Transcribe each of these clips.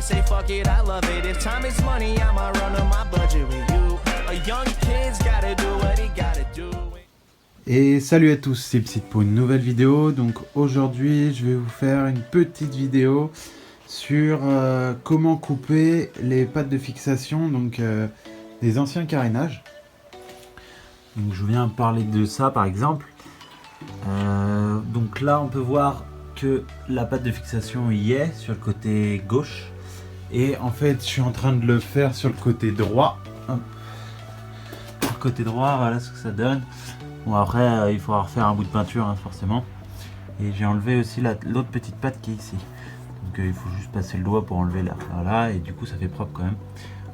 say fuck it, I love it. If time is money, I'ma run on my budget with you. A young kid's gotta do what he gotta do. Et salut à tous, c'est Psyt pour une nouvelle vidéo. Donc aujourd'hui je vais vous faire une petite vidéo sur comment couper les pattes de fixation donc des anciens carénages. Donc je viens parler de ça par exemple. Donc là on peut voir que la patte de fixation y est sur le côté gauche. Et en fait je suis en train de le faire sur le côté droit. Hop. Sur le côté droit, voilà ce que ça donne. Bon après il faudra refaire un bout de peinture hein, forcément. Et j'ai enlevé aussi l'autre petite patte qui est ici. Donc il faut juste passer le doigt pour enlever là et du coup ça fait propre quand même.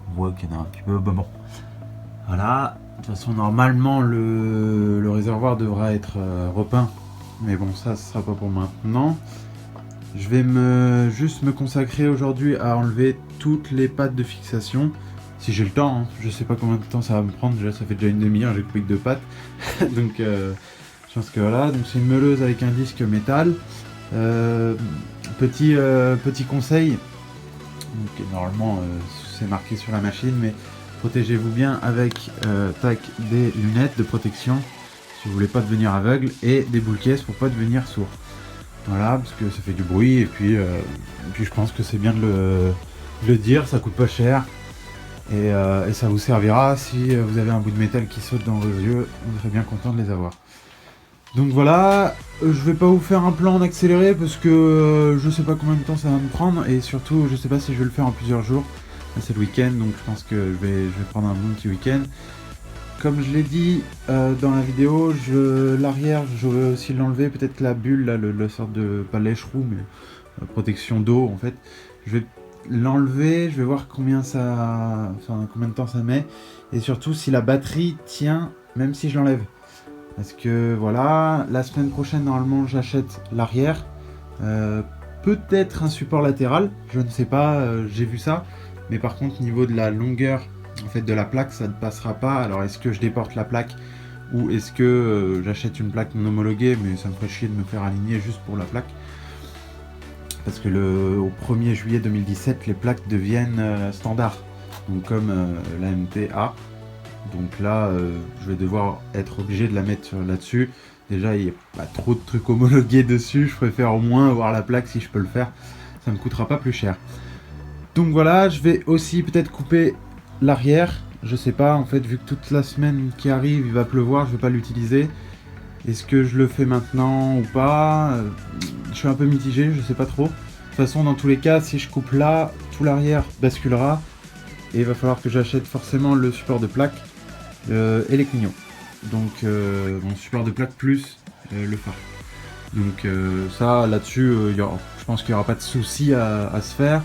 On voit qu'il y en a un petit peu, bon. Voilà, de toute façon normalement le réservoir devra être repeint. Mais bon ça ce sera pas pour maintenant. Je vais juste me consacrer aujourd'hui à enlever toutes les pattes de fixation. Si j'ai le temps, hein. Je sais pas combien de temps ça va me prendre, déjà ça fait déjà une demi-heure, j'ai coupé que 2 pattes. Donc je pense que voilà, donc c'est une meuleuse avec un disque métal. Petit conseil, donc, normalement c'est marqué sur la machine, mais protégez-vous bien avec des lunettes de protection si vous voulez pas devenir aveugle et des boules caisses pour pas devenir sourd. Voilà, parce que ça fait du bruit et puis je pense que c'est bien de le dire, ça coûte pas cher. Et ça vous servira si vous avez un bout de métal qui saute dans vos yeux, vous serez bien content de les avoir. Donc voilà, je vais pas vous faire un plan en accéléré parce que je sais pas combien de temps ça va me prendre et surtout je sais pas si je vais le faire en plusieurs jours. Là c'est le week-end donc je pense que je vais prendre un bon petit week-end. Comme je l'ai dit dans la vidéo, l'arrière je vais aussi l'enlever, peut-être la bulle, là, la sorte de, pas lèche-roue mais protection d'eau en fait. Je vais l'enlever, je vais voir combien de temps ça met et surtout si la batterie tient même si je l'enlève. Parce que voilà, la semaine prochaine normalement j'achète l'arrière, peut-être un support latéral, je ne sais pas, j'ai vu ça, mais par contre niveau de la longueur en fait de la plaque ça ne passera pas. Alors est-ce que je déporte la plaque ou est-ce que j'achète une plaque non homologuée, mais ça me ferait chier de me faire aligner juste pour la plaque. Parce que au 1er juillet 2017, les plaques deviennent standards, donc comme la MTA. Donc là, je vais devoir être obligé de la mettre là-dessus. Déjà, il n'y a pas trop de trucs homologués dessus. Je préfère au moins avoir la plaque si je peux le faire. Ça me coûtera pas plus cher. Donc voilà, je vais aussi peut-être couper l'arrière. Je sais pas, en fait, vu que toute la semaine qui arrive, il va pleuvoir, je vais pas l'utiliser. Est-ce que je le fais maintenant ou pas? Je suis un peu mitigé, je sais pas trop. De toute façon, dans tous les cas, si je coupe là, tout l'arrière basculera. Et il va falloir que j'achète forcément le support de plaque et les clignons. Donc, mon support de plaque plus le phare. Donc ça, là-dessus, je pense qu'il n'y aura pas de souci à se faire.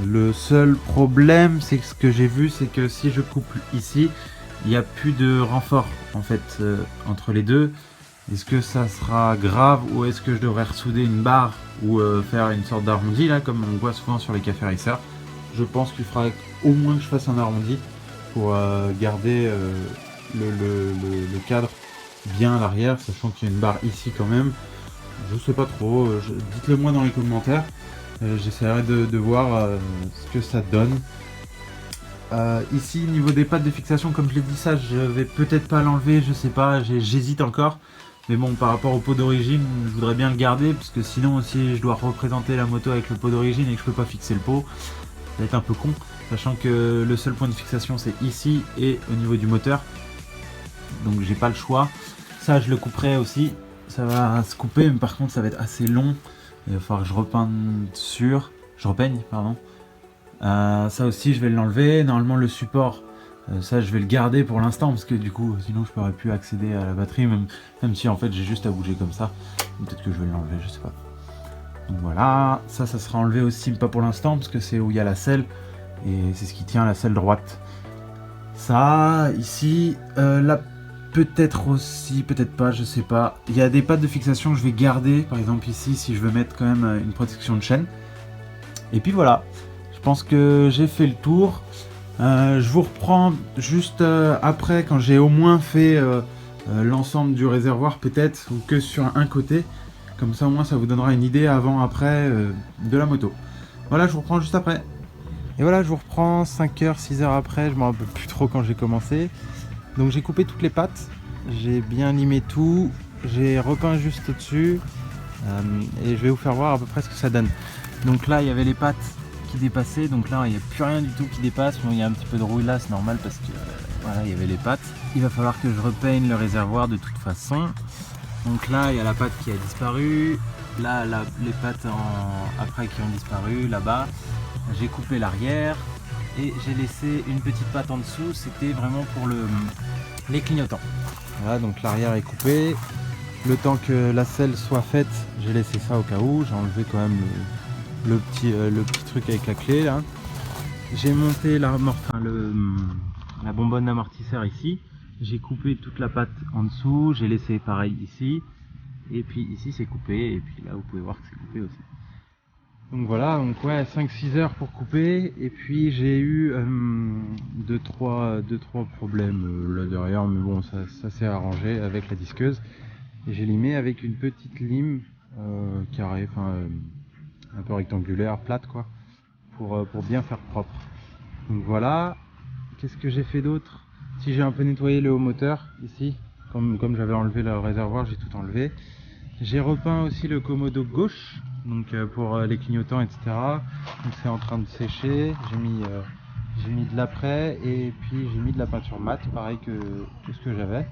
Le seul problème, c'est que ce que j'ai vu, c'est que si je coupe ici, il n'y a plus de renfort en fait entre les deux. Est-ce que ça sera grave ou est-ce que je devrais ressouder une barre ou faire une sorte d'arrondi là comme on voit souvent sur les cafés racers? Je pense qu'il faudra au moins que je fasse un arrondi pour garder le cadre bien à l'arrière, sachant qu'il y a une barre ici quand même. Je sais pas trop, dites-le moi dans les commentaires. J'essaierai de voir ce que ça donne. Ici, niveau des pattes de fixation, comme je l'ai dit, ça je vais peut-être pas l'enlever, je sais pas, j'hésite encore. Mais bon, par rapport au pot d'origine, je voudrais bien le garder, parce que sinon, si je dois représenter la moto avec le pot d'origine et que je peux pas fixer le pot, ça va être un peu con. Sachant que le seul point de fixation, c'est ici et au niveau du moteur. Donc j'ai pas le choix. Ça, je le couperai aussi. Ça va se couper, mais par contre, ça va être assez long. Il va falloir que je repeigne, pardon. Ça aussi, je vais l'enlever. Normalement, le support, ça, je vais le garder pour l'instant parce que du coup, sinon, je pourrais plus accéder à la batterie, même si en fait, j'ai juste à bouger comme ça. Peut-être que je vais l'enlever, je sais pas. Donc voilà, ça sera enlevé aussi, pas pour l'instant parce que c'est où il y a la selle et c'est ce qui tient la selle droite. Ça, ici, là, peut-être aussi, peut-être pas, je sais pas. Il y a des pattes de fixation que je vais garder, par exemple ici, si je veux mettre quand même une protection de chaîne. Et puis voilà, je pense que j'ai fait le tour. Je vous reprends juste après, quand j'ai au moins fait l'ensemble du réservoir peut-être, ou que sur un côté. Comme ça au moins ça vous donnera une idée avant-après de la moto. Voilà, je vous reprends juste après. Et voilà, je vous reprends 5h, 6h après, je me rappelle plus trop quand j'ai commencé. Donc j'ai coupé toutes les pattes, j'ai bien limé tout, j'ai repeint juste au-dessus et je vais vous faire voir à peu près ce que ça donne. Donc là il y avait les pattes qui dépassaient, donc là il n'y a plus rien du tout qui dépasse. Bon, il y a un petit peu de rouille là, c'est normal parce que voilà, il y avait les pattes. Il va falloir que je repeigne le réservoir de toute façon. Donc là il y a la patte qui a disparu, là les pattes après qui ont disparu là-bas. J'ai coupé l'arrière et j'ai laissé une petite patte en dessous, c'était vraiment pour les clignotants. Voilà, donc l'arrière est coupé. Le temps que la selle soit faite, j'ai laissé ça au cas où. J'ai enlevé quand même le petit truc avec la clé là. J'ai monté la bonbonne d'amortisseur ici. J'ai coupé toute la patte en dessous, j'ai laissé pareil ici. Et puis ici c'est coupé, et puis là vous pouvez voir que c'est coupé aussi. Donc voilà, donc ouais, 5-6 heures pour couper, et puis j'ai eu 2-3 problèmes là derrière, mais bon, ça s'est arrangé avec la disqueuse. Et j'ai limé avec une petite lime carrée, enfin un peu rectangulaire, plate quoi, pour bien faire propre. Donc voilà, qu'est-ce que j'ai fait d'autre? Si j'ai un peu nettoyé le haut moteur ici, comme j'avais enlevé le réservoir, j'ai tout enlevé. J'ai repeint aussi le commodo gauche, donc pour les clignotants, etc. Donc c'est en train de sécher. J'ai mis de l'après et puis j'ai mis de la peinture mat, pareil que tout ce que j'avais.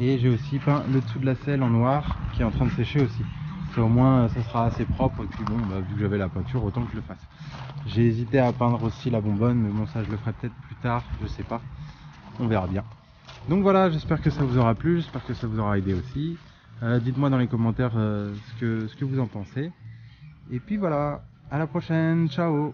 Et j'ai aussi peint le dessous de la selle en noir qui est en train de sécher aussi. Au moins ça sera assez propre, et puis bon, vu que j'avais la peinture, autant que je le fasse. J'ai hésité à peindre aussi la bonbonne, mais bon, ça je le ferai peut-être plus tard, je sais pas. On verra bien. Donc voilà, j'espère que ça vous aura plu, j'espère que ça vous aura aidé aussi. Dites-moi dans les commentaires ce que vous en pensez. Et puis voilà, à la prochaine, ciao!